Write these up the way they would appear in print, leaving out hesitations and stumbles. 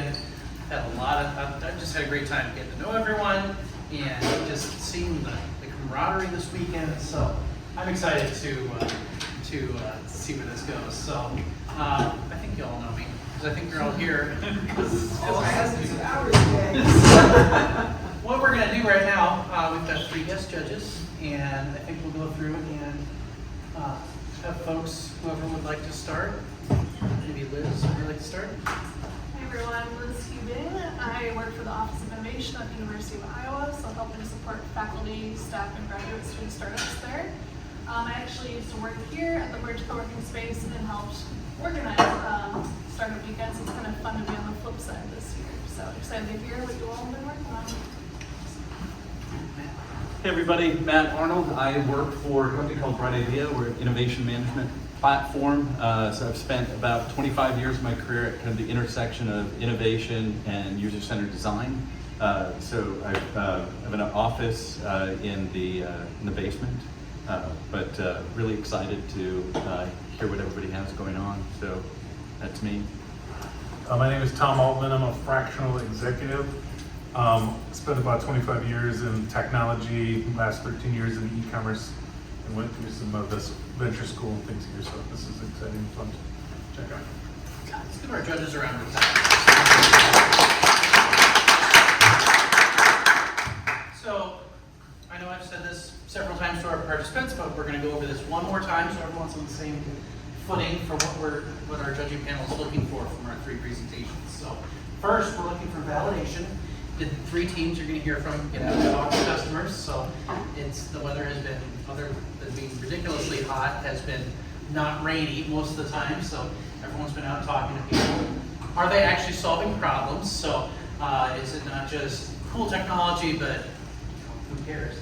weekend. Had a lot of, I just had a great time getting to know everyone and just seeing the camaraderie this weekend. So I'm excited to see where this goes. So I think you all know me because I think you're all here. What we're going to do right now, we've got 3 guest judges, and I think we'll go through and have folks, whoever would like to start. Maybe Liz, would you like to start? Hi everyone, Liz Hubin. I work for the Office of Innovation at the University of Iowa, so helping support faculty, staff, and graduate student startups there. I actually used to work here at the Bridge Co-working Space and helped organize startup weekends. It's kind of fun to be on the flip side this year. So excited to hear what you all have been working on. Hey everybody, Matt Arnold. I work for a company called Bright Idea. We're an innovation management platform. So I've spent about 25 years of my career at kind of the intersection of innovation and user-centered design. So I have an office in the basement, but really excited to hear what everybody has going on. So that's me. My name is Tom Altman. I'm a fractional executive. Spent about 25 years in technology, last 13 years in e-commerce, and went through some of this venture school and things here. So this is exciting and fun to check out. Let's give our judges a round of applause. So I know I've said this several times to our participants, but we're going to go over this one more time so everyone's on the same footing for what our judging panel is looking for from our 3 presentations. So first, we're looking for validation. The 3 teams you're going to hear from get out and talk to customers. So the weather has been, other than being ridiculously hot, has been not rainy most of the time. So everyone's been out talking to people. Are they actually solving problems? So is it not just cool technology, but who cares?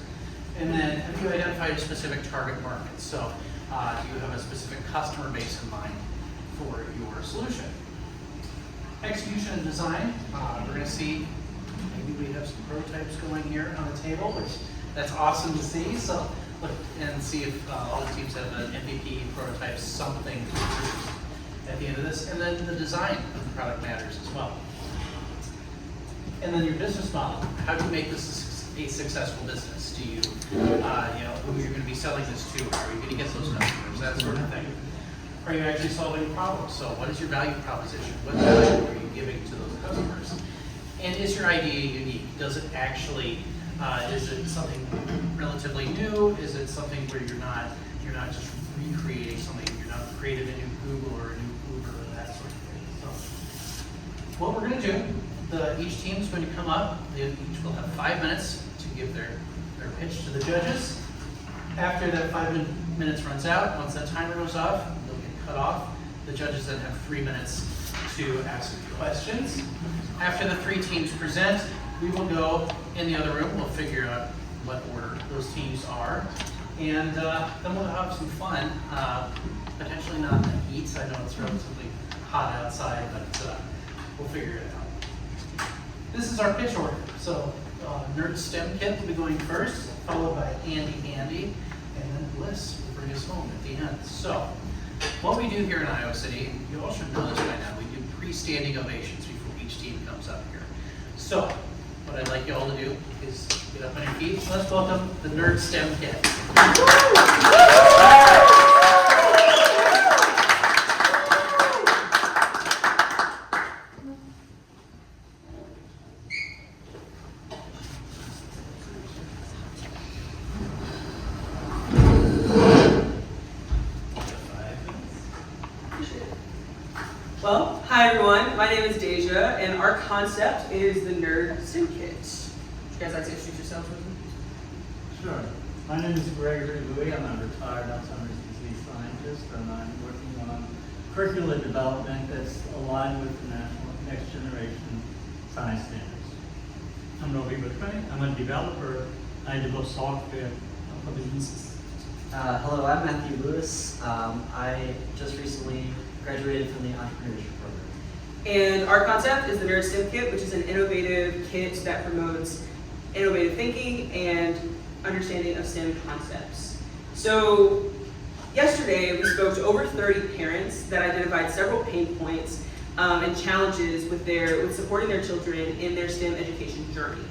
And then have you identified a specific target market? So do you have a specific customer base in mind for your solution? Execution and design, we're going to see, maybe we have some prototypes going here on the table, which that's awesome to see. So look and see if all the teams have an MVP, prototype, something to produce at the end of this. And then the design of the product matters as well. And then your business model. How do you make this a successful business? Do you, who you're going to be selling this to? How are you going to get those customers? That sort of thing. Are you actually solving problems? So what is your value proposition? What value are you giving to those customers? And is your idea unique? Does it actually, is it something relatively new? Is it something where you're not just recreating something, you're not creating a new Google or a new Uber or that sort of thing. So what we're going to do, each team is going to come up, they each will have 5 minutes to give their pitch to the judges. After that 5 minutes runs out, once that timer goes off, they'll get cut off. The judges then have 3 minutes to ask questions. After the 3 teams present, we will go in the other room. We'll figure out what order those teams are. And then we'll have some fun. Potentially not in the heat. I know it's relatively hot outside, but we'll figure it out. This is our pitch order. So Nerd STEM Kit will be going first, followed by Andy, and then Bliss will bring us home at the end. So what we do here in Iowa City, you all should know this by now, we do pre-standing ovations before each team comes up here. So what I'd like you all to do is get up on your feet. Let's welcome the Nerd STEM Kit. Well, hi everyone, my name is Deja, and our concept is the Nerd STEM Kit. Would you guys like to introduce yourselves with me? Sure. My name is Gregory Louie. I'm a retired Alzheimer's disease scientist, and I'm working on curricular development that's aligned with the National Next Generation Science Standards. I'm Roby Whitray. I'm a developer. I develop software for businesses. Hello, I'm Matthew Lewis. I just recently graduated from the entrepreneurship program. And our concept is the Nerd STEM Kit, which is an innovative kit that promotes innovative thinking and understanding of STEM concepts. So yesterday we spoke to over 30 parents that identified several pain points and challenges with supporting their children in their STEM education journey.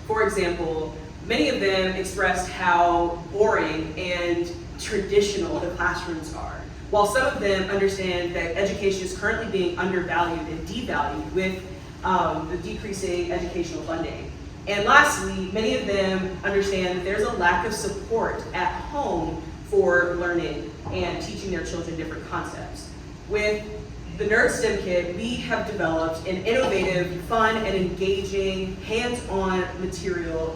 For example, many of them expressed how boring and traditional the classrooms are, while some of them understand that education is currently being undervalued and devalued with the decreasing educational funding. And lastly, many of them understand that there's a lack of support at home for learning and teaching their children different concepts. With the Nerd STEM Kit, we have developed an innovative, fun, and engaging, hands-on material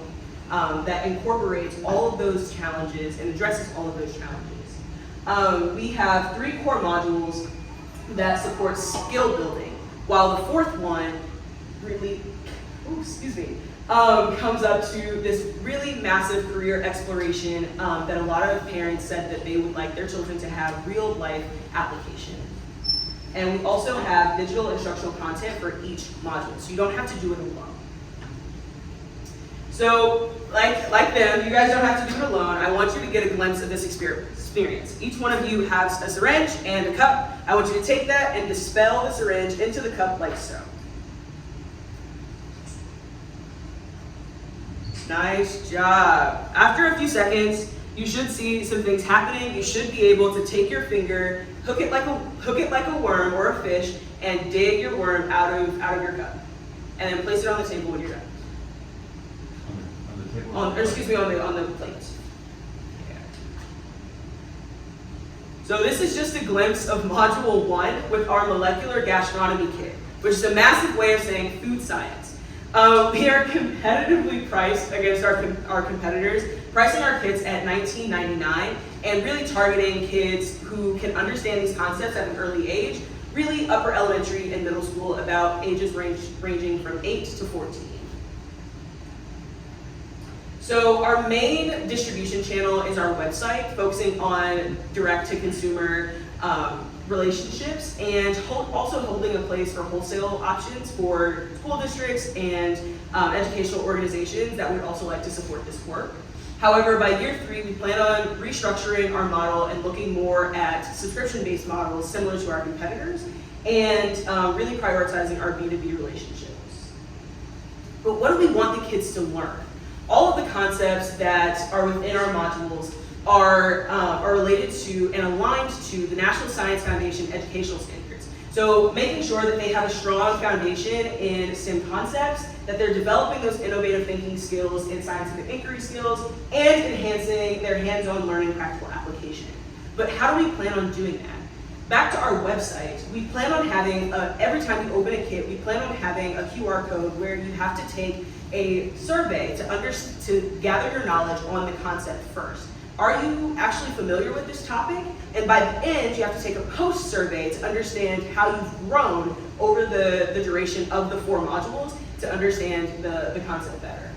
that incorporates all of those challenges and addresses all of those challenges. We have 3 core modules that support skill building, while the 4th one really, comes up to this really massive career exploration that a lot of parents said that they would like their children to have real life application. And we also have digital instructional content for each module, so you don't have to do it alone. So, like them, you guys don't have to do it alone. I want you to get a glimpse of this experience. Each one of you has a syringe and a cup. I want you to take that and dispel the syringe into the cup like so. Nice job. After a few seconds, you should see some things happening. You should be able to take your finger, hook it like a worm or a fish, and dig your worm out of your cup, and then place it on the table when you're done. On the table? On the plate. Yeah. So this is just a glimpse of Module 1 with our molecular gastronomy kit, which is a massive way of saying food science. We are competitively priced against our competitors, pricing our kits at $19.99 and really targeting kids who can understand these concepts at an early age, really upper elementary and middle school, about ages ranging from 8 to 14. So our main distribution channel is our website, focusing on direct-to-consumer relationships, and also holding a place for wholesale options for school districts and educational organizations that would also like to support this work. However, by year 3, we plan on restructuring our model and looking more at subscription-based models similar to our competitors, and really prioritizing our B2B relationships. But what do we want the kids to learn? All of the concepts that are within our modules are related to and aligned to the National Science Foundation educational standards. So making sure that they have a strong foundation in STEM concepts, that they're developing those innovative thinking skills and scientific inquiry skills, and enhancing their hands-on learning practical application. But how do we plan on doing that? Back to our website, we plan on having, every time you open a kit, we plan on having a QR code where you have to take a survey to gather your knowledge on the concept first. Are you actually familiar with this topic? And by the end, you have to take a post survey to understand how you've grown over the duration of the 4 modules to understand the concept better.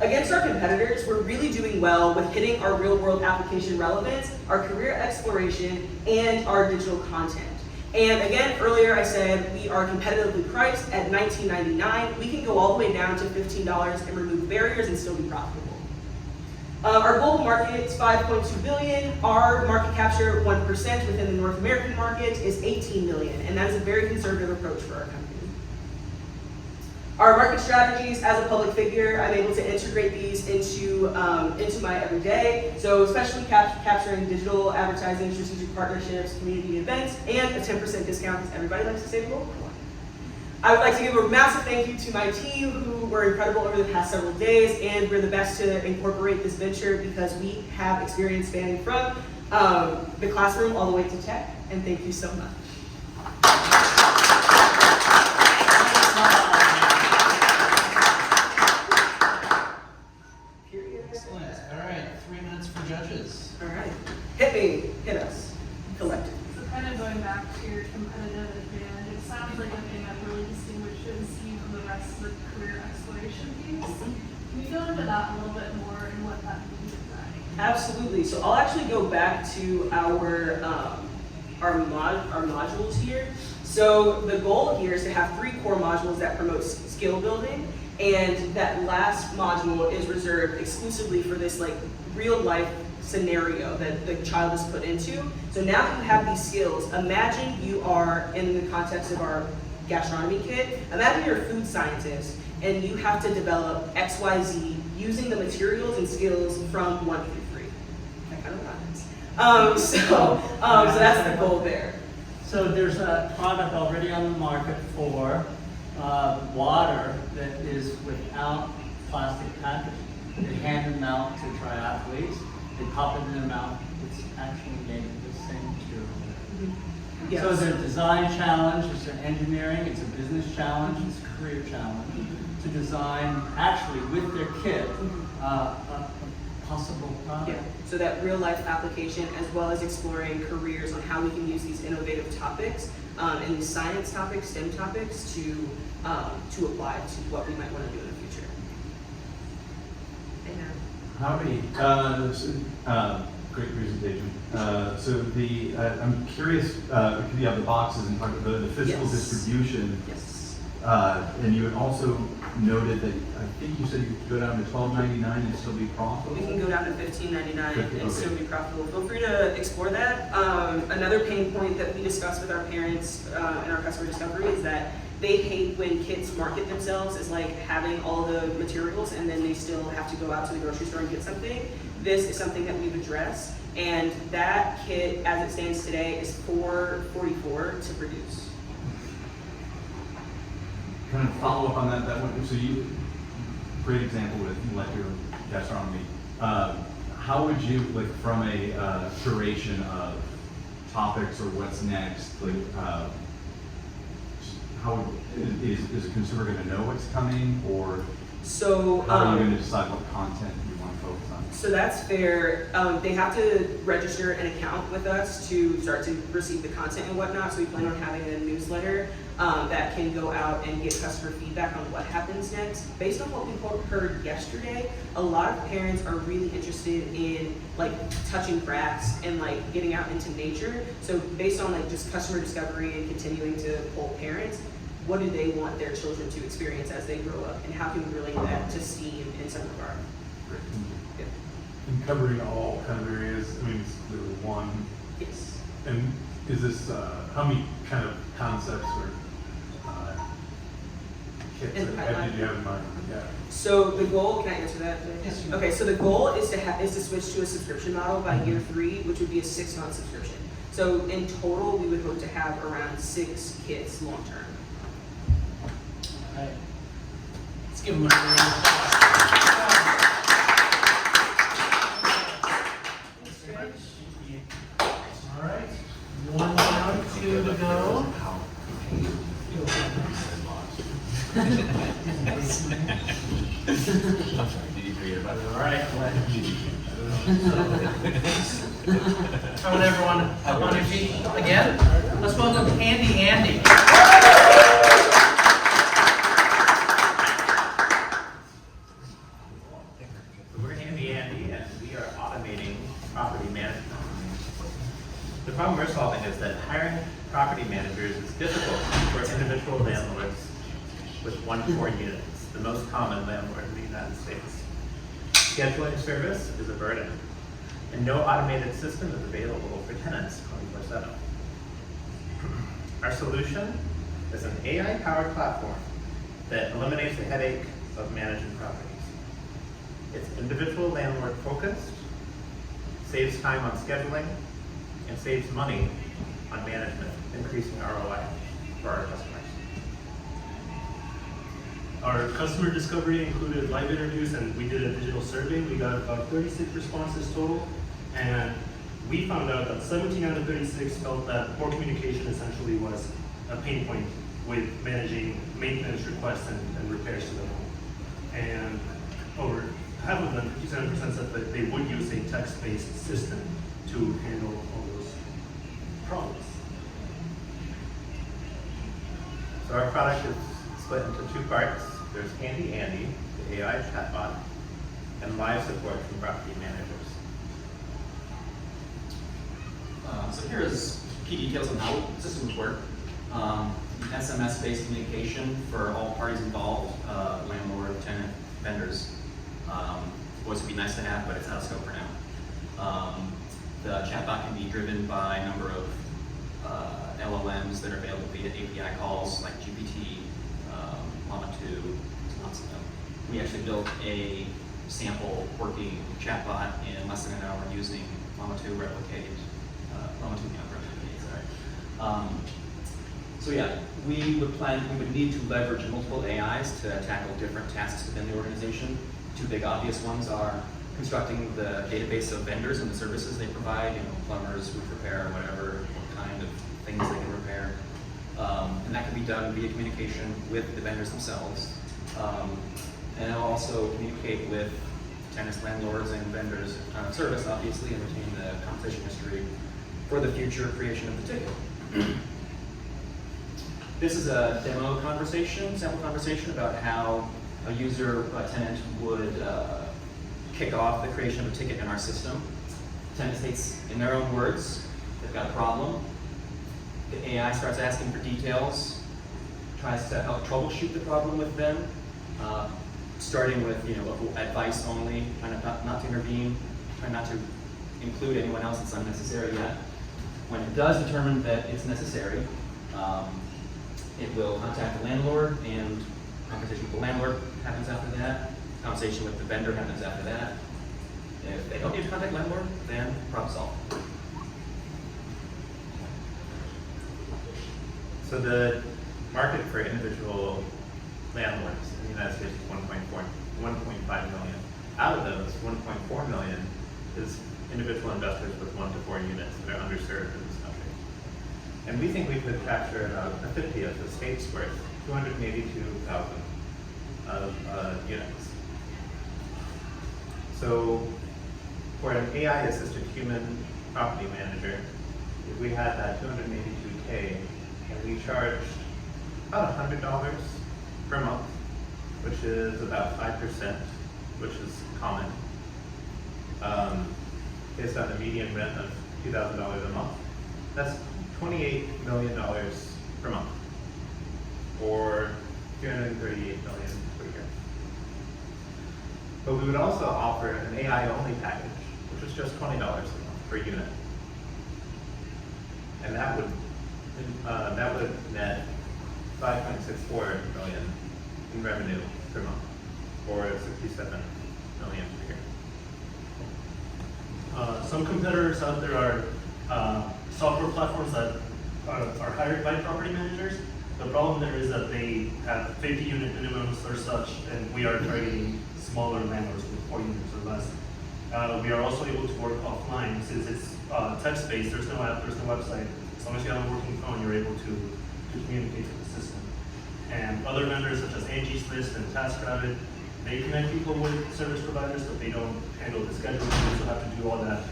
Against our competitors, we're really doing well with hitting our real-world application relevance, our career exploration, and our digital content. And again, earlier I said we are competitively priced at $19.99. We can go all the way down to $15 and remove barriers and still be profitable. Our global market is $5.2 billion. Our market capture, 1% within the North American market, is $18 million, and that is a very conservative approach for our company. Our market strategies, as a public figure, I'm able to integrate these into my everyday. So especially capturing digital advertising, strategic partnerships, community events, and a 10% discount because everybody likes to save a local one. I would like to give a massive thank you to my team who were incredible over the past several days, and we're the best to incorporate this venture because we have experience spanning from the classroom all the way to tech, and thank you so much. Excellent. All right, 3 minutes for judges. All right, hit us, collective. So kind of going back to your competitive advantage, it sounds like a thing that really distinguishes you from the rest of the career exploration piece. Can you go into that a little bit more and what that means exactly? Absolutely. So I'll actually go back to our modules here. So the goal here is to have 3 core modules that promote skill building, and that last module is reserved exclusively for this like real life scenario that the child is put into. So now that you have these skills, imagine you are in the context of our gastronomy kit. Imagine you're a food scientist and you have to develop XYZ using the materials and skills from 1 through 3. That kind of rhymes. So that's the goal there. So there's a product already on the market for water that is without plastic packaging. They hand them out to triathletes, they pop it in their mouth, it's actually made of the same material. Yes. So it's a design challenge, it's an engineering, it's a business challenge, it's a career challenge to design actually with their kit a possible product. Yeah, so that real life application as well as exploring careers on how we can use these innovative topics and these science topics, STEM topics to apply to what we might want to do in the future. Great presentation. So I'm curious, you have the boxes and talk about the physical Yes. distribution. Yes. And you had also noted that, I think you said you could go down to $12.99 and still be We profitable? can go down to $15.99 and Okay. still be profitable. Feel free to explore that. Another pain point that we discuss with our parents in our customer discovery is that they hate when kids market themselves as like having all the materials and then they still have to go out to the grocery store and get something. This is something that we've addressed, and that kit, as it stands today, is $4.44 to produce. Kind of follow up on that one, so great example with molecular gastronomy. How would you, like from a curation of topics or what's next, like how is a consumer going to know what's coming, or So, how are you going to decide what content you want to focus on? So that's fair. They have to register an account with us to start to receive the content and whatnot. So we plan on having a newsletter that can go out and get customer feedback on what happens next. Based on what we heard yesterday, a lot of parents are really interested in like touching grass and like getting out into nature. So based on like just customer discovery and continuing to poll parents, what do they want their children to experience as they grow up, and how can we relate that to STEAM in some of our And covering all kind of areas, I mean, it's clearly one. yes. And is this, how many kind of concepts or kits In the that pipeline? did you have in mind? Yeah. So the goal, can I answer that? Yes, you Okay, so the goal is to switch to a subscription model by year 3, which would be a 6-month subscription. So in total, we would hope to have around 6 kits long term. Right. Let's give them a round of applause. All right, one down, 2 to go. All right. I want everyone up on your feet again. Let's welcome Andy Andy. We're Andy and we are automating property management. The problem we're solving is that hiring property managers is difficult for individual landlords with 1 to 4 units, the most common landlord in the United States. Scheduling service is a burden, and no automated system is available for tenants 24/7. Our solution is an AI-powered platform that eliminates the headache of managing properties. It's individual landlord focused, saves time on scheduling, and saves money on management, increasing ROI for our customers. Our customer discovery included live interviews, and we did a digital survey. We got about 36 responses total, and we found out that 17 out of 36 felt that poor communication essentially was a pain point with managing maintenance requests and repairs to the home. And over half of them, 57%, said that they would use a text-based system to handle all those problems. So our product is split into 2 parts. There's Handy Andy, the AI chatbot, and live support from property managers. So here is key details on how systems work. SMS-based communication for all parties involved, landlord, tenant, vendors. Voice would be nice to have, but it's out of scope for now. The chatbot can be driven by a number of LLMs that are available via API calls like GPT, Llama 2, lots of them. We actually built a sample working chatbot in less than an hour using Llama 2 replicate, Llama 2 can't replicate, sorry. So yeah, we would need to leverage multiple AIs to tackle different tasks within the organization. Two big obvious ones are constructing the database of vendors and the services they provide, plumbers, roof repair, whatever, what kind of things they can repair. And that can be done via communication with the vendors themselves. And it'll also communicate with tenants, landlords, and vendors of service, obviously, and retain the compensation history for the future creation of the ticket. This is a demo conversation, sample conversation about how a user, a tenant would kick off the creation of a ticket in our system. Tenant states in their own words, they've got a problem. The AI starts asking for details, tries to help troubleshoot the problem with them, starting with advice only, trying not to intervene, trying not to include anyone else that's unnecessary yet. When it does determine that it's necessary, it will contact the landlord, and conversation with the landlord happens after that. Conversation with the vendor happens after that. If they don't need to contact landlord, then problem solved. So the market for individual landlords in the United States is 1.5 million. Out of those, 1.4 million is individual investors with 1 to 4 units that are underserved in this country. And we think we could capture about a 50th of the state's worth, 282,000 of units. So for an AI-assisted human property manager, if we had that 282K and we charged about $100 per month, which is about 5%, which is common, based on the median rent of $2,000 a month, that's $28 million per month, or $238 million per year. But we would also offer an AI-only package, which is just $20 a month per unit, and that would net $5.64 million in revenue per month, or $67 million per year. Some competitors out there are software platforms that are hired by property managers. The problem there is that they have 50 unit minimums or such, and we are targeting smaller landlords with 4 units or less. We are also able to work offline since it's text-based. There's no app, there's no website. As long as you have a working phone, you're able to communicate with the system. And other vendors such as Angie's List and TaskRabbit, they connect people with service providers, but they don't handle the scheduling. You also have to do all that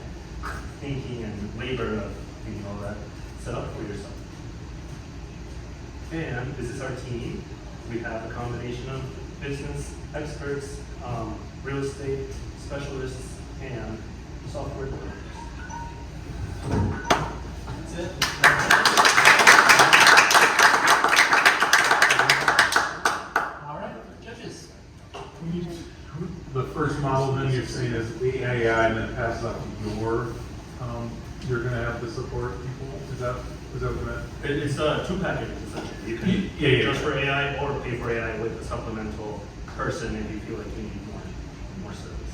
thinking and labor of getting all that set up for yourself. And this is our team. We have a combination of business experts, real estate specialists, and software developers. That's it. All right, judges. The first model then you're saying is the AI and then passes out to you're gonna have to support people? Is that what you meant? It's two packages essentially. You can Yeah. just for AI or pay for AI with a supplemental person if you feel like you need more service.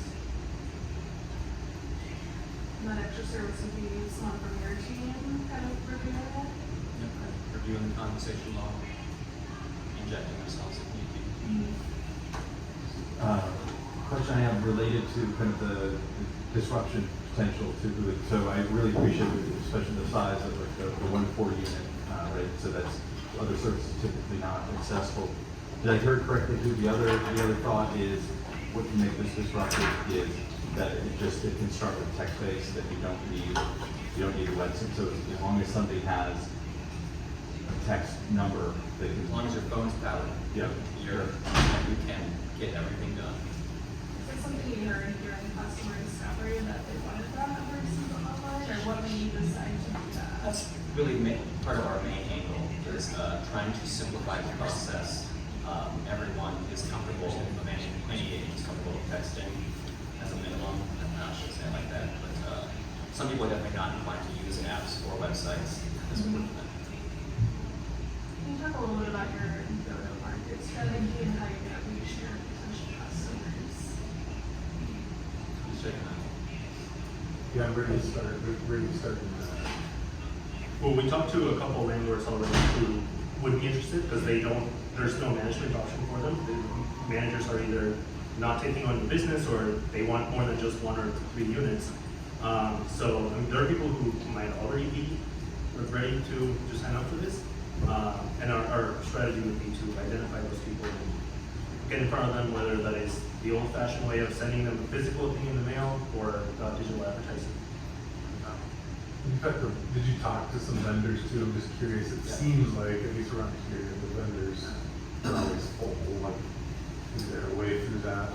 And that extra service would be someone from your team kind of reviewing it? Reviewing the conversation log, injecting themselves if need be. Question I have related to kind of the disruption potential to it. So I really appreciate it, especially the size of like the 1 to 4 unit, right? So that's other services typically not accessible. Did I hear it correctly? The other thought is what can make this disruptive is that it can start with text based, that you don't need a website. So as long as somebody has a text number, they can. As long as your phone's powered, Yeah. you can get everything done. Is it something you heard during customer discovery that they wanted that versus online, or what made you decide to do that? That's really part of our main angle is trying to simplify the process. Everyone is comfortable, any agent is comfortable with texting as a minimum. I should say it like that, but some people are definitely not inclined to use apps or websites. This would work for them. talk a little bit about your go-to-market strategy and how you're gonna reach your potential customers? Yeah, where do you start? Where do you start in that? Well, we talked to a couple landlords already who would be interested because there's no management option for them. The managers are either not taking on the business or they want more than just 1 or 3 units. So I mean, there are people who might already be ready to sign up for this. And our strategy would be to identify those people and get in front of them, whether that is the old-fashioned way of sending them a physical thing in the mail or digital advertising. In fact, did you talk to some vendors too? I'm just curious. It seems like, at least around here, the vendors are always full. Like, is there a way through that?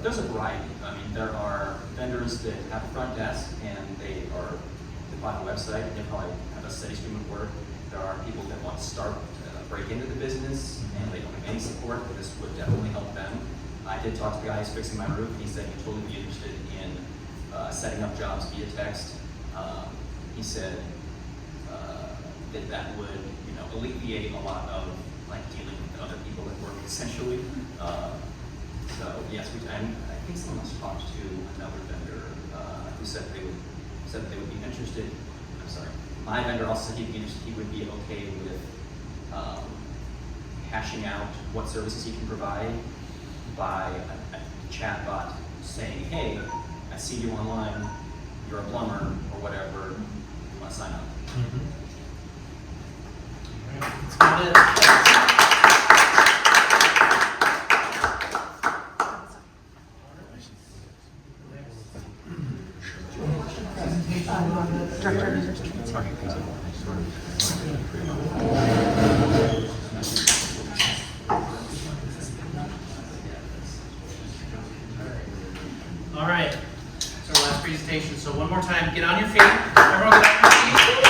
There's a variety. I mean, there are vendors that have a front desk and they buy a website, they probably have a steady stream of work. There are people that want to break into the business and they don't have any support, but this would definitely help them. I did talk to the guy who's fixing my roof, and he said he'd totally be interested in setting up jobs via text. He said that would, alleviate a lot of dealing with other people at work, essentially. So yes, and I think someone else talked to another vendor who said they would be interested. I'm sorry, my vendor also said he'd be interested. He would be okay with hashing out what services he can provide by a chat bot saying, "Hey, I see you online. You're a plumber or whatever. You want to sign up?" That's about it. All right, it's our last presentation. So one more time, get on your feet. Everyone get on your feet.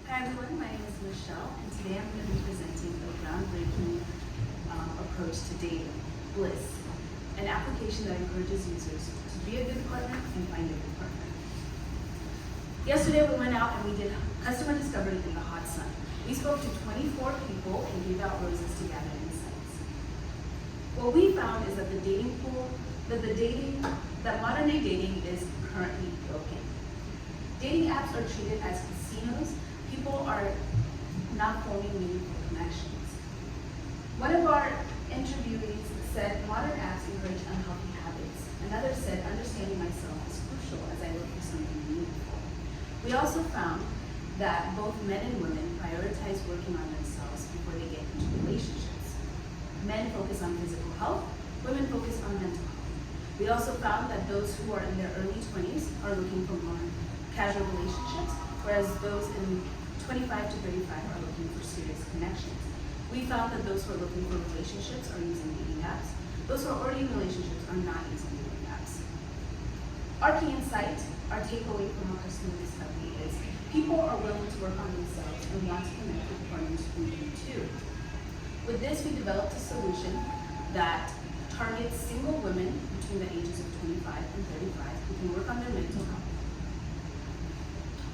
Hi everyone, my name is Michelle, and today I'm going to be presenting a groundbreaking approach to dating, Bliss, an application that encourages users to be a good partner and find a good partner. Yesterday we went out and we did customer discovery in the hot sun. We spoke to 24 people and gave out roses to gather insights. What we found is that that modern day dating is currently broken. Dating apps are treated as casinos. People are not forming meaningful connections. One of our interviewees said modern apps encourage unhealthy habits. Another said understanding myself is crucial as I look for something meaningful. We also found that both men and women prioritize working on themselves before they get into relationships. Men focus on physical health, women focus on mental health. We also found that those who are in their early 20s are looking for more casual relationships, whereas those in 25 to 35 are looking for serious connections. We found that those who are looking for relationships are using dating apps. Those who are already in relationships are not using dating apps. Our key insight, our takeaway from our customer discovery is people are willing to work on themselves and want to connect with partners who do too. With this, we developed a solution that targets single women between the ages of 25 and 35 who can work on their mental health.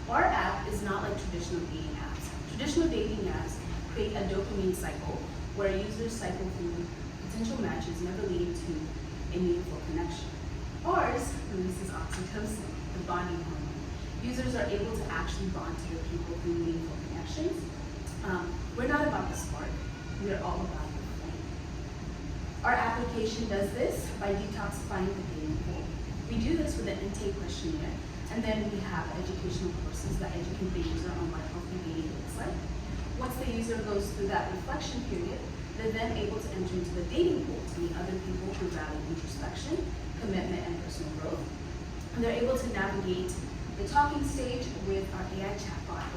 Our app is not like traditional dating apps. Traditional dating apps create a dopamine cycle where users cycle through potential matches, never leading to a meaningful connection. Ours releases oxytocin, the bonding hormone. Users are able to actually bond to their people through meaningful connections. We're not about the spark, we are all about the flame. Our application does this by detoxifying the dating pool. We do this with an intake questionnaire, and then we have educational courses that educate the user on what healthy dating looks like. Once the user goes through that reflection period, they're then able to enter into the dating pool to meet other people who value introspection, commitment, and personal growth. And they're able to navigate the talking stage with our AI chatbot.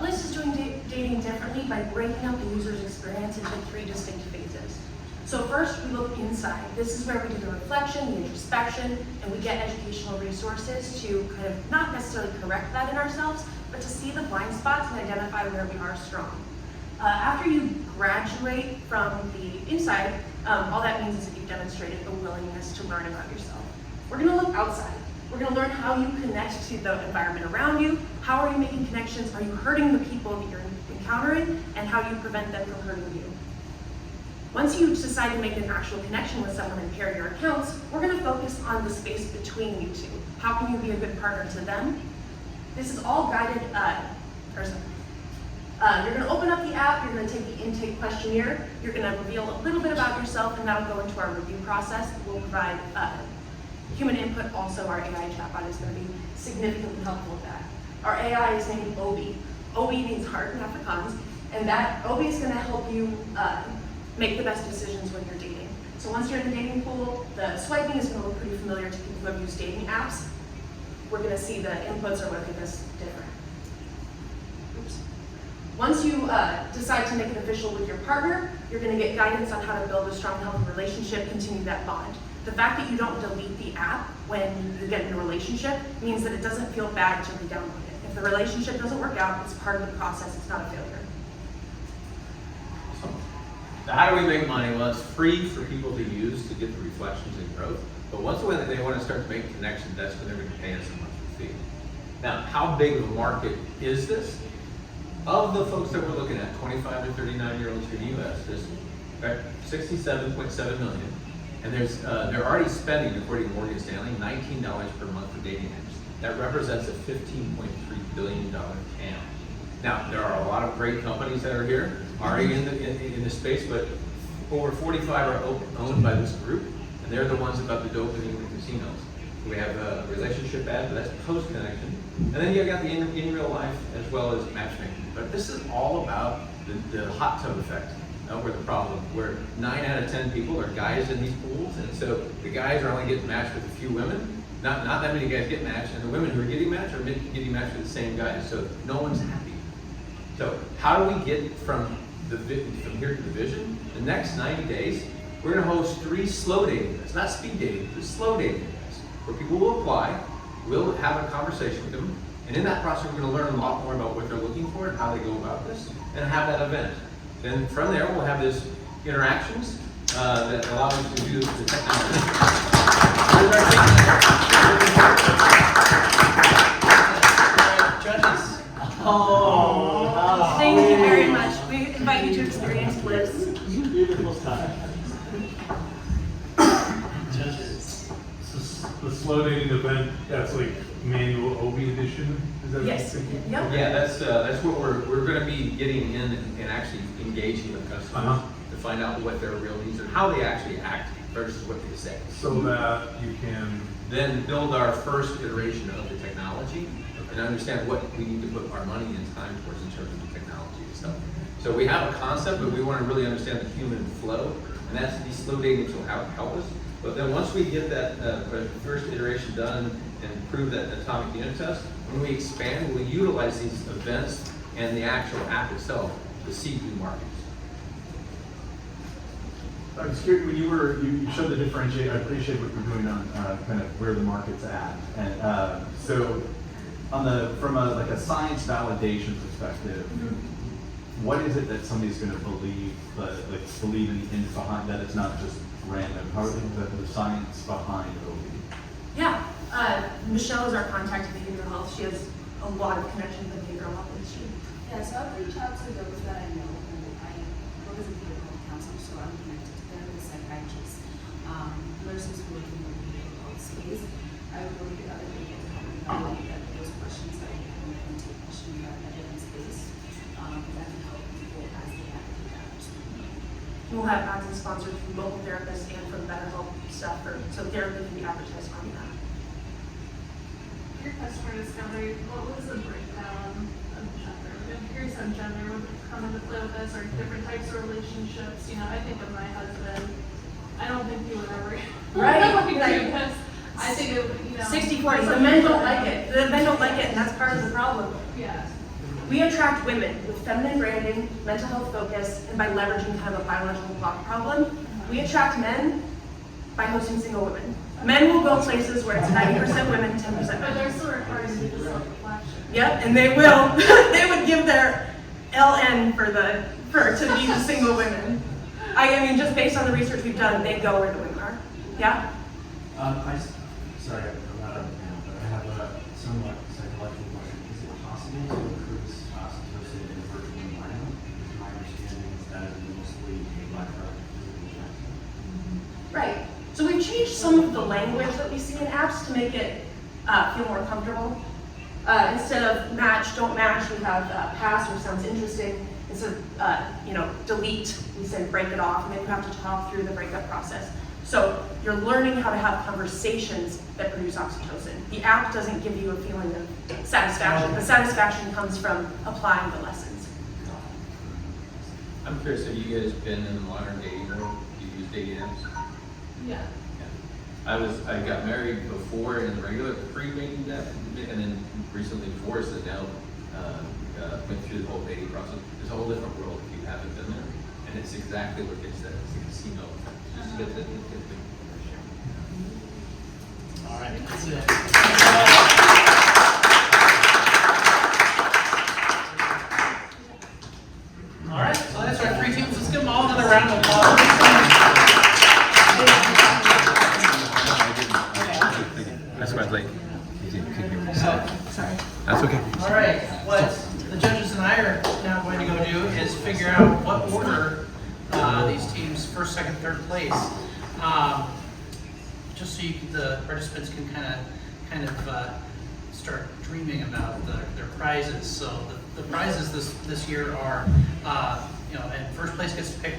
Bliss is doing dating differently by breaking up the user's experience into 3 distinct phases. So first, we look inside. This is where we do the reflection, the introspection, and we get educational resources to kind of not necessarily correct that in ourselves, but to see the blind spots and identify where we are strong. After you graduate from the inside, All that means is that you've demonstrated a willingness to learn about yourself. We're gonna look outside. We're gonna learn how you connect to the environment around you. How are you making connections? Are you hurting the people that you're encountering? And how do you prevent them from hurting you? Once you decide to make an actual connection with someone and pair your accounts, we're gonna focus on the space between you two. How can you be a good partner to them? This is all guided, you're gonna open up the app, you're gonna take the intake questionnaire, you're gonna reveal a little bit about yourself, and that'll go into our review process. We'll provide human input. Also, our AI chatbot is gonna be significantly helpful with that. Our AI is named Obi. Obi means heart in Afrikaans, and that Obi is gonna help you make the best decisions when you're dating. So once you're in the dating pool, the swiping is gonna look pretty familiar to people who have used dating apps. We're gonna see the inputs are looking this different. Oops. Once you decide to make it official with your partner, you're gonna get guidance on how to build a strong, healthy relationship, continue that bond. The fact that you don't delete the app when you get in a relationship means that it doesn't feel bad to re-download it. If the relationship doesn't work out, it's part of the process, it's not a failure. Now, how do we make money? Well, it's free for people to use to get the reflections and growth. But once they want to start to make connections, that's when they're going to pay us a monthly fee. Now, how big of a market is this? Of the folks that we're looking at, 25 to 39-year-olds in the U.S., there's 67.7 million. And they're already spending, according to Morgan Stanley, $19 per month for dating apps. That represents a $15.3 billion TAM. Now, there are a lot of great companies that are here, already in the space, but over 45 are owned by this group, and they're the ones about the dopamine in the casinos. We have a relationship ad, but that's post-connection. And then you got the in real life as well as matchmaking. But this is all about the hot tub effect. Where the problem, where 9 out of 10 people are guys in these pools, and so the guys are only getting matched with a few women. Not that many guys get matched, and the women who are getting matched are getting matched with the same guys. So no one's happy. So how do we get from here to the vision? The next 90 days, we're going to host 3 slow dating events, not speed dating, but slow dating events, where people will apply. We'll have a conversation with them, and in that process, we're going to learn a lot more about what they're looking for and how they go about this, and have that event. Then from there, we'll have this interactions that allow us to do the technology. Judges. Oh, thank you very much. We invite you to experience Bliss. Beautiful time. So the slow dating event, that's like manual Obi edition? Is that Yes. what you're thinking? Yep. Yeah, that's what we're going to be getting in and actually engaging with customers to find out what their real needs are, how they actually act versus what they say. So that you can Then build our first iteration of the technology and understand what we need to put our money and time towards in terms of the technology and stuff. So we have a concept, but we want to really understand the human flow, and that's these slow datings will help us. But then once we get that first iteration done and prove that atomic unit test, when we expand, we'll utilize these events and the actual app itself to seed new markets. I was curious, when you showed the differentiate, I appreciate what you're doing on kind of where the market's at. And so from a science validation perspective, what is it that somebody's going to believe, believe in behind that it's not just random? How is the science behind Obi? Yeah, Michelle is our contact in behavioral health. She has a lot of connection with the behavioral health industry. Yeah, so I'll reach out to those that I know who I work as a behavioral health counselor, so I'm connected to them, the psychiatrists, nurses who work in the behavioral health space. I would really get other people to help me validate that those questions that we have in the intake question are evidence-based, that can help people as they advocate that. We'll have ads and sponsors from local therapists and from BetterHelp stuff, so therapy can be advertised on that. Your customer discovery, what was the breakdown of gender? I'm curious on gender, would come into play with this, or different types of relationships? You know, I think of my husband, I don't think he would ever. Right, do right. this. I think it would, you know. 60-40, the men don't like it. The men don't like it, and that's part of the problem. Yeah. We attract women with feminine branding, mental health focus, and by leveraging kind of a biological clock problem. We attract men by hosting single women. Men will go places where it's 90% women, 10% But men. they're still required to do the self-reflection. Yep, and they will. They would give their LN to be the single women. I mean, just based on the research we've done, they go where the women are. Yeah? Sorry, I'm not up now, but I have a somewhat psychological question. Is it possible to increase oxytocin in a virtual environment? My understanding is that is mostly a byproduct of physical interaction. Right. So we've changed some of the language that we see in apps to make it feel more comfortable. Instead of match, don't match, we have pass, which sounds interesting. Instead of delete, we say break it off, and then you have to talk through the breakup process. So you're learning how to have conversations that produce oxytocin. The app doesn't give you a feeling of satisfaction. The satisfaction comes from applying the lessons. I'm curious, have you guys been in the modern dating world? Do you use dating apps? Yeah. I got married before in the regular pre-dating app, and then recently divorced, and now went through the whole dating process. It's a whole different world if you haven't been there, and it's exactly what it said. It's a casino. Just get the All right, that's it. All right, so that's our three teams. Let's give them all another round of applause. That's why I was late. Sorry. That's okay. All right, what the judges and I are now going to go do is figure out what order these teams, first, second, third place, just so the participants can kind of start dreaming about their prizes. So the prizes this year are, and first place gets to pick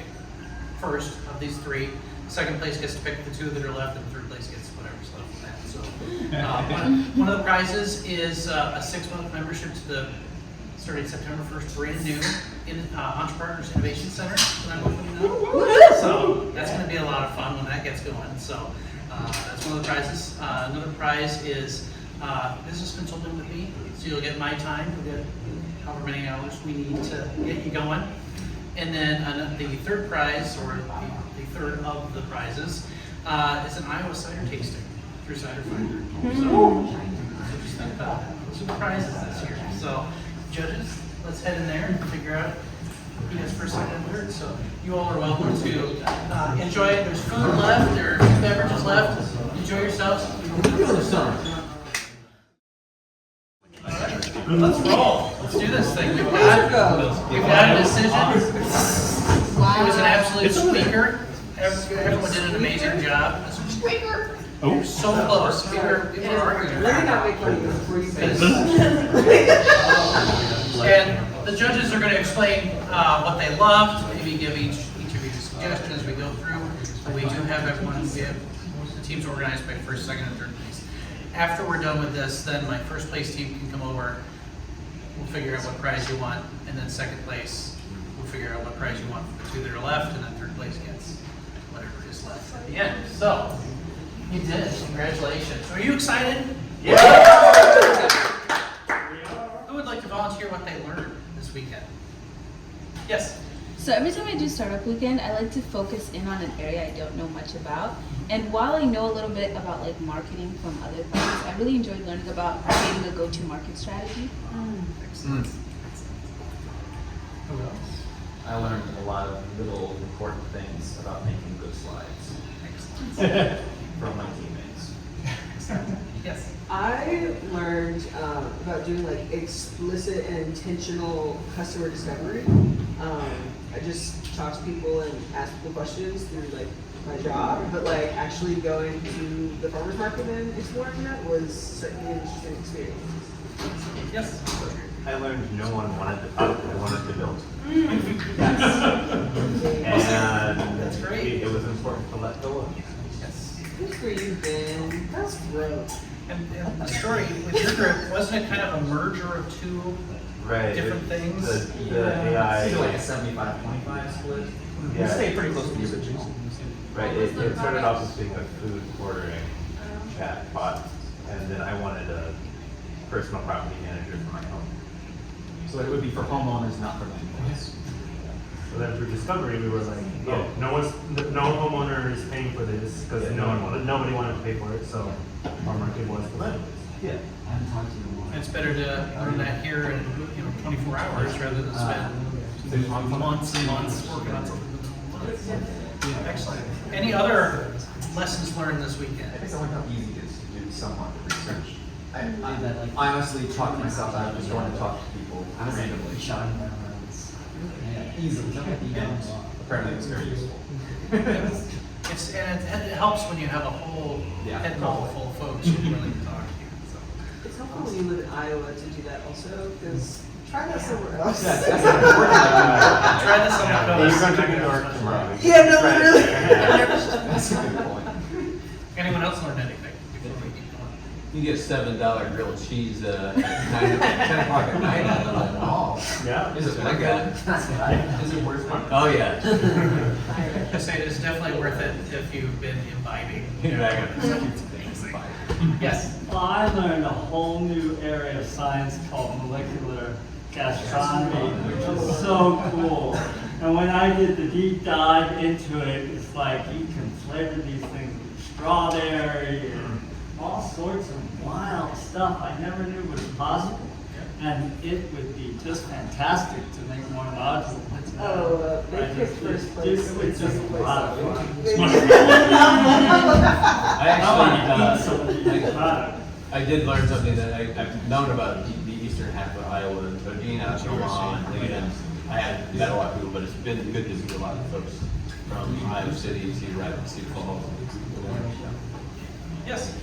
first of these three. Second place gets to pick the two that are left, and third place gets whatever's left of that. So one of the prizes is a 6-month membership to the starting September 1st, brand new in Entrepreneurs Innovation Center that I'm opening up. So that's going to be a lot of fun when that gets going. So that's one of the prizes. Another prize is business consulting with me. So you'll get my time. You'll get however many hours we need to get you going. And then the third prize, or the third of the prizes, is an Iowa cider tasting through Cider Finder. So just think about that. Those are the prizes this year. So judges, let's head in there and figure out who gets first, second, and third. So you all are welcome to enjoy it. There's food left, there are beverages left. Enjoy yourselves. All right, let's roll. Let's do this thing. We've got a decision. It was an absolute squeaker. Everyone did an amazing job. It's a squeaker. You're so close. We were arguing. Let me not make money before you finish. And the judges are going to explain what they loved, maybe give each of you a suggestion as we go through. But we do have everyone, we have the teams organized by first, second, and third place. After we're done with this, then my first place team can come over. We'll figure out what prize you want, and then second place, we'll figure out what prize you want for the two that are left, and then third place gets whatever is left at the end. So, you did it. Congratulations. Are you excited? Yeah! Who would like to volunteer what they learned this weekend? Yes? So every time I do Startup Weekend, I like to focus in on an area I don't know much about. And while I know a little bit about like marketing from other things, I really enjoyed learning about creating a go-to-market strategy. Excellent. Who else? I learned a lot of little important things about making good slides Excellent. from my teammates. Yes. I learned about doing like explicit and intentional customer discovery. I just talk to people and ask people questions through like my job, but like actually going to the farmers market and exploring that was certainly an interesting experience. Yes. I learned no one wanted to talk, they wanted to build. And That's great. it was important to let go of. Yes. Good for you, Ben. That's great. And the story with your group, wasn't it kind of a merger of two Right. different things? The AI. It's like a 75-25 split. Yeah. Stay pretty close to the original. Right, it started off as being a food ordering chat bot, and then I wanted a personal property manager for my home. So it would be for homeowners, not for landlords. So then through discovery, we were like, oh, no homeowner is paying for this because nobody wanted to pay for it, so our market was the landlords. Yeah. It's better to learn that here in 24 hours rather than spend months and months working on something. Excellent. Any other lessons learned this weekend? I think I learned how easy it is to do somewhat of research. I honestly talked myself out of just going to talk to people randomly. Easily. Apparently it's very useful. And it helps when you have a whole head full of folks who are willing to talk to you. So. It's helpful when you live in Iowa to do that also, because try that somewhere else. Yeah, that's important. Try this on the coast. You're going to New York tomorrow. Yeah, no, literally. That's a good point. Anyone else learn anything before we keep going? You get $7 grilled cheese at 10 o'clock at night out of the mall. Yeah. Is it like that? That's what I. Is it worth it? Oh, yeah. I say it is definitely worth it if you've been imbibing. Yes. Well, I learned a whole new area of science called molecular gastronomy, which is so cool. And when I did the deep dive into it, it's like you can flavor these things with strawberry and all sorts of wild stuff I never knew was possible. And it would be just fantastic to make more modules. They picked first place. It's just a lot of fun. I did learn something that I've known about the eastern half of Iowa, but being out in Omaha and Lincoln, I had met a lot of people, but it's been good to see a lot of folks from Iowa City, Cedar Rapids, Cedar Falls. Yes.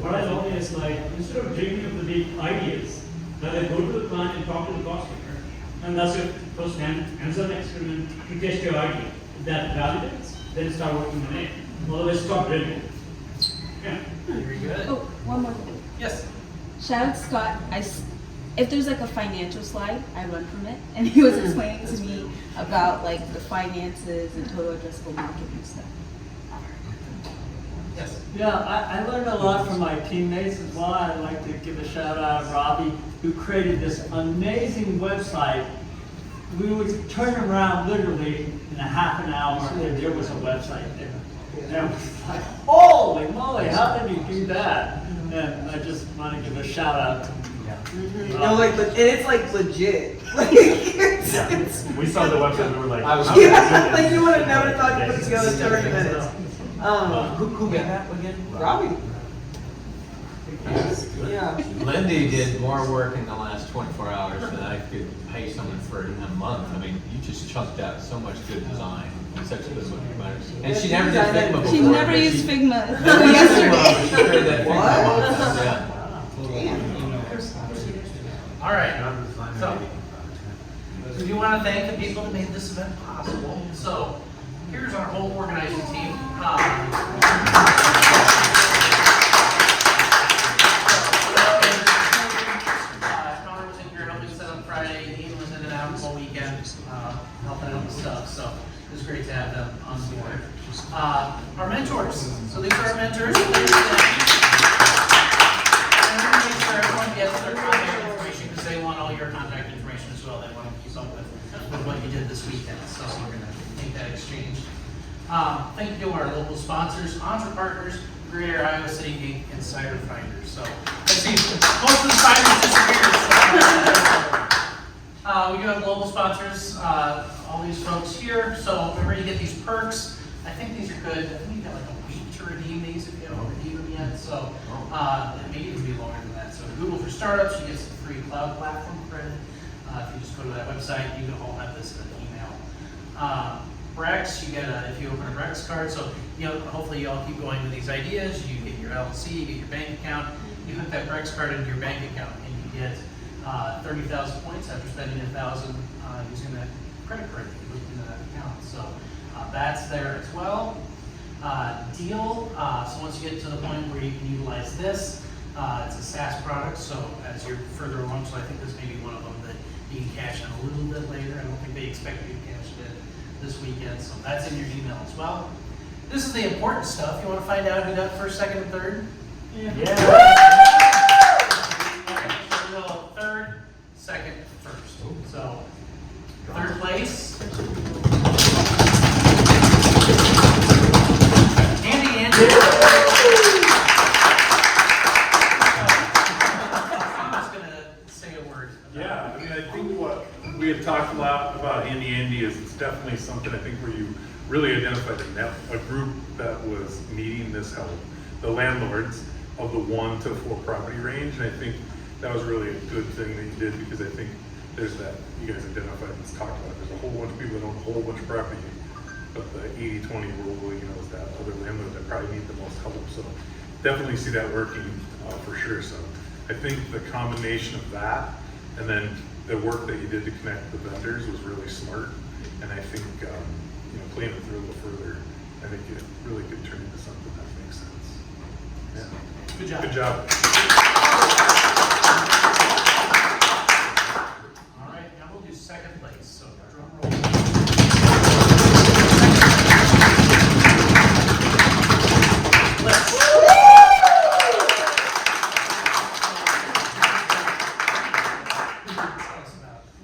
What I learned is like, instead of dreaming of the big ideas, that I go to the plant and talk to the cost maker. And that's your first hands-on experiment to test your idea. If that validates, then start working on it. Otherwise, stop dreaming. Yeah. Very good. Oh, one more thing. Yes. Shout out to Scott. If there's like a financial slide, I run from it, and he was explaining to me about like the finances and total addressable market and stuff. Yes. Yeah, I learned a lot from my teammates as well. I'd like to give a shout out to Robbie, who created this amazing website. We would turn around literally in a half an hour, and there was a website there. And I was like, holy moly, how did he do that? And I just want to give a shout out to him. No, like, and it's like legit. Like, it's, We saw the website, we were like, yeah, like you would have never thought to put it together in 30 minutes. Who made that again? Robbie. Yeah. Lindy did more work in the last 24 hours than I could pay someone for in a month. I mean, you just chunked out so much good design. And such good looking planner. And she never did Figma before. She never used Figma Never used Figma. She created that Figma What? model. Yeah. All right. So, we do want to thank the people that made this event possible. So, here's our whole organizing team. Connor was in here helping set up Friday. Ian was in and out all weekend, helping out with stuff. So, it was great to have them on board. Our mentors. So, these are our mentors. And we're going to make sure everyone gets their contact information because they want all your contact information as well. They want to keep up with what you did this weekend. So, we're going to make that exchange. Thank you to our local sponsors, Entre Partners, Greater Iowa City Inc., and Cider Finders. So, let's see, most of the ciders disappeared. We do have global sponsors, all these folks here. So, remember to get these perks. I think these are good. I think you got like a week to redeem these if you haven't redeemed them yet. So, maybe it would be longer than that. So, Google for Startups, you get some free cloud platform credit. If you just go to that website, you can all have this in an email. Brex, you get if you open a Brex card, so hopefully you all keep going with these ideas. You get your LLC, you get your bank account, you hook that Brex card into your bank account, and you get 30,000 points after spending 1,000 using that credit card that you hooked into that account. So that's there as well. Deal. So once you get to the point where you can utilize this, it's a SaaS product. So as you're further along, so I think this may be one of them that you can cash in a little bit later. I don't think they expect you to cash it in this weekend, so that's in your email as well. This is the important stuff. You want to find out who got first, second, and third? Yeah. Okay, so we'll go third, second, first. So, third place. Andy. I'm just going to say a word. Yeah, I mean, I think what we have talked a lot about Andy is it's definitely something I think where you really identified a group that was needing this help, the landlords of the 1 to 4 property range. And I think that was really a good thing that you did, because I think there's that, you guys identified and talked about, there's a whole bunch of people that own a whole bunch of property, but the 80-20 rule, you know, is that other landlord that probably need the most help. So definitely see that working for sure. So I think the combination of that and then the work that you did to connect the vendors was really smart. And I think, you know, playing it through a little further, I think it really could turn into something that makes sense. Yeah. Good job. Good job. All right, now we'll do second place, so drum roll.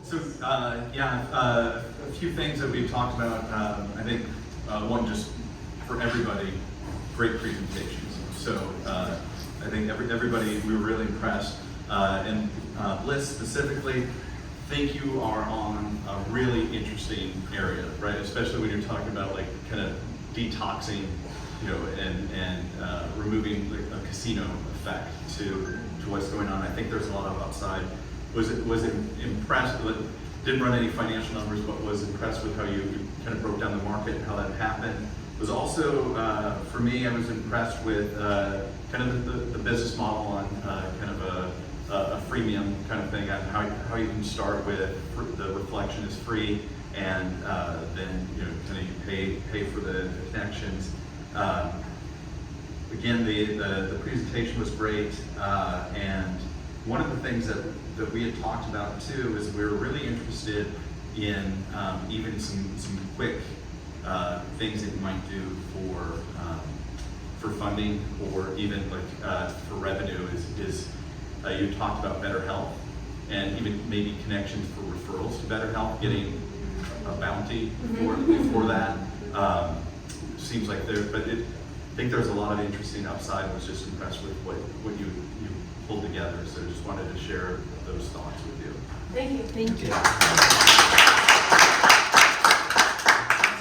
So, a few things that we've talked about. I think one, just for everybody, great presentations. So I think everybody, we were really impressed. And Bliss specifically, think you are on a really interesting area, right? Especially when you're talking about like kind of detoxing, you know, and removing like a casino effect to what's going on. I think there's a lot of upside. Was impressed with, didn't run any financial numbers, but was impressed with how you kind of broke down the market and how that happened. Was also, for me, I was impressed with kind of the business model on kind of a freemium kind of thing, on how you can start with the reflection is free, and then you know kind of pay for the connections. Again, the presentation was great, and one of the things that we had talked about too is we were really interested in even some quick things that you might do for funding, or even like for revenue. Is you talked about BetterHelp, and even maybe connections for referrals to BetterHelp, getting a bounty for that. Seems like there, but I think there's a lot of interesting upside. I was just impressed with what you pulled together. So just wanted to share those thoughts with you. Thank you. Thank you.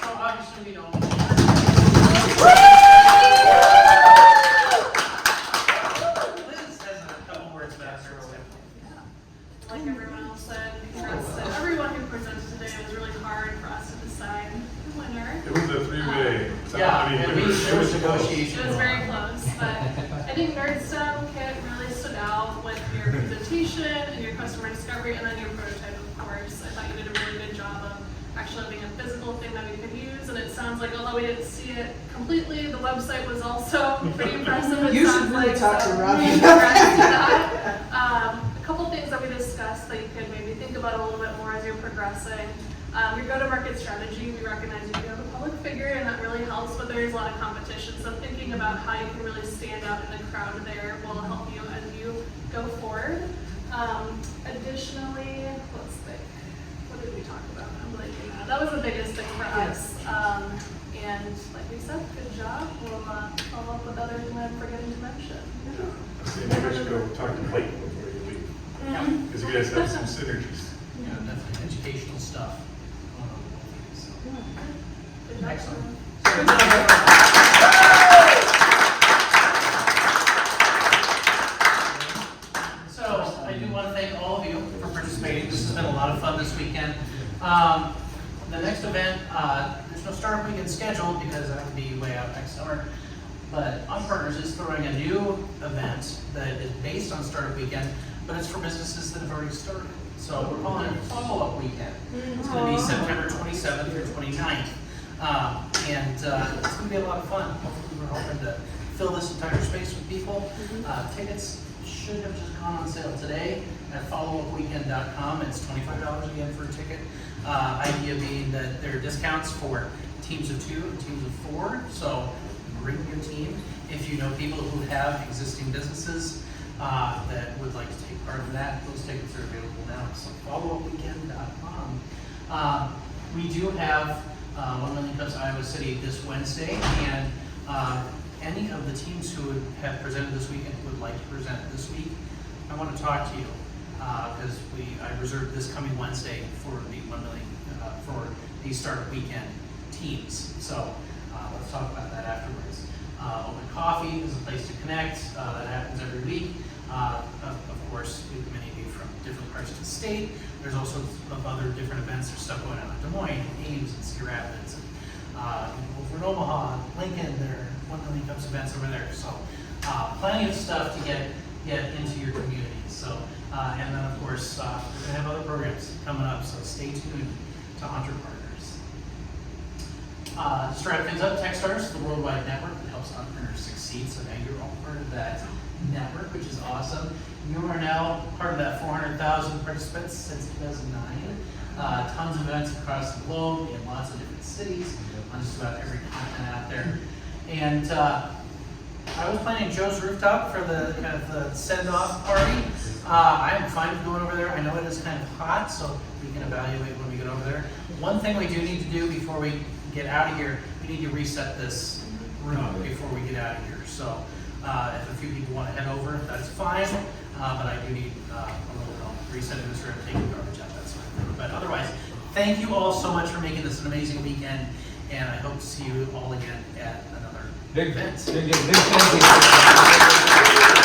So obviously we don't. Liz has a couple words about her. Like everyone else said, congrats to everyone who presented today. It was really hard for us to decide the winner. It was a 3-way. Yeah, there was negotiation. It was very close, but I think NerdStem Kit really stood out with your presentation and your customer discovery, and then your prototype, of course. I thought you did a really good job of actually having a physical thing that we could use, and it sounds like, although we didn't see it completely, the website was also pretty impressive. It You should sounds really like, talk so to Robbie. congrats to that. A couple things that we discussed that you could maybe think about a little bit more as you're progressing. Your go-to-market strategy, we recognize you have a public figure, and that really helps, but there's a lot of competition. So thinking about how you can really stand out in the crowd there will help you as you go forward. Additionally, what did we talk about? I'm blanking now. That was the biggest thing for us. And like we said, good job. We'll follow up with others when I'm forgetting to mention. Maybe I should go talk to Mike before you leave, because you guys have some synergies. Yeah, definitely educational stuff. Good job. Excellent. So I do want to thank all of you for participating. This has been a lot of fun this weekend. The next event, there's no startup weekend scheduled because that will be way out next summer. But OnPartners is throwing a new event that is based on Startup Weekend, but it's for businesses that have already started. So we're calling it Follow-Up Weekend. It's going to be September 27th through 29th. And it's going to be a lot of fun. Hopefully we're hoping to fill this entire space with people. Tickets should have just gone on sale today at followupweekend.com. It's $25 again for a ticket. Idea being that there are discounts for teams of 2 and teams of 4. So bring your team. If you know people who have existing businesses that would like to take part in that, those tickets are available now. So followupweekend.com. We do have 1 Million Cups Iowa City this Wednesday, and any of the teams who have presented this weekend who would like to present this week, I want to talk to you because I reserved this coming Wednesday for the 1 Million for the Startup Weekend teams. So let's talk about that afterwards. Open Coffee is a place to connect. That happens every week. Of course, many of you from different parts of the state. There's also of other different events. There's stuff going on in Des Moines, and Ames, and Cedar Rapids, and over in Omaha, Lincoln. There are 1 million cups events over there. So plenty of stuff to get into your community. So and then of course we're going to have other programs coming up. So stay tuned to Entre Partners. To start things up, Techstars, the worldwide network that helps entrepreneurs succeed. So now you're all part of that network, which is awesome. You are now part of that 400,000 participants since 2009. Tons of events across the globe in lots of different cities on just about every continent out there. And I was planning Joe's Rooftop for the kind of the send-off party. I am fine with going over there. I know it is kind of hot, so we can evaluate when we get over there. One thing we do need to do before we get out of here, we need to reset this room before we get out of here. So if a few people want to head over, that's fine. But I do need a little help resetting this room, taking garbage out, that sort of thing. But otherwise, thank you all so much for making this an amazing weekend, and I hope to see you all again at another event. Big thank you.